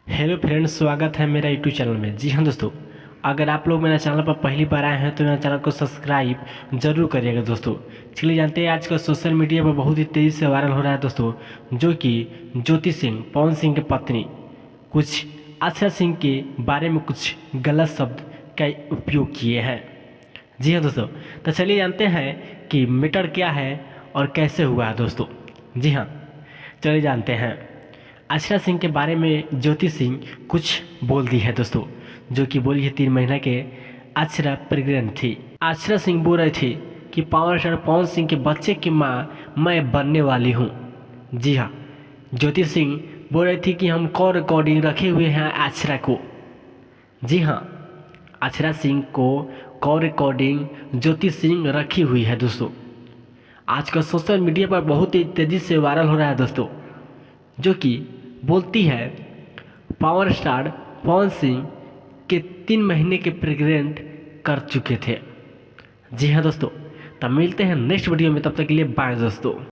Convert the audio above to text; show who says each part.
Speaker 1: Hello friends, स्वागत है मेरा यूट्यूब चैनल में। जी हाँ दोस्तों, अगर आप लोग मेरे चैनल पर पहली बार आए हैं तो मेरे चैनल को सब्सक्राइब जरूर करिएगा दोस्तों। चलिए जानते हैं आज का सोशल मीडिया पर बहुत ही तेज़ी से वायरल हो रहा है दोस्तों, जो कि ज्योति सिंह पवन सिंह की पत्नी कुछ आशा सिंह के बारे में कुछ गलत शब्द का उपयोग किए हैं। जी हाँ दोस्तों, तो चलिए जानते हैं कि मैटर क्या है और कैसे हुआ है दोस्तों। जी हाँ, चलिए जानते हैं। आशा सिंह के बारे में ज्योति सिंह कुछ बोल दी है दोस्तों, जो कि बोली है 3 महीना के आशा प्रेग्नेंट थी। आशा सिंह बोल रही थी कि पावर स्टार पवन सिंह के बच्चे की माँ मैं बनने वाली हूँ। जी हाँ, ज्योति सिंह बोल रही थी कि हम कॉल रिकॉर्डिंग रखे हुए हैं आशा को। जी हाँ, आशा सिंह को कॉल रिकॉर्डिंग ज्योति सिंह रखी हुई है दोस्तों। आज का सोशल मीडिया पर बहुत ही तेज़ी से वायरल हो रहा है दोस्तों, जो कि बोलती है पावर स्टार पवन सिंह के 3 महीने के प्रेग्नेंट कर चुके थे। जी हाँ दोस्तों, तब मिलते हैं नेक्स्ट वीडियो में, तब तक के लिए बाय दोस्तों।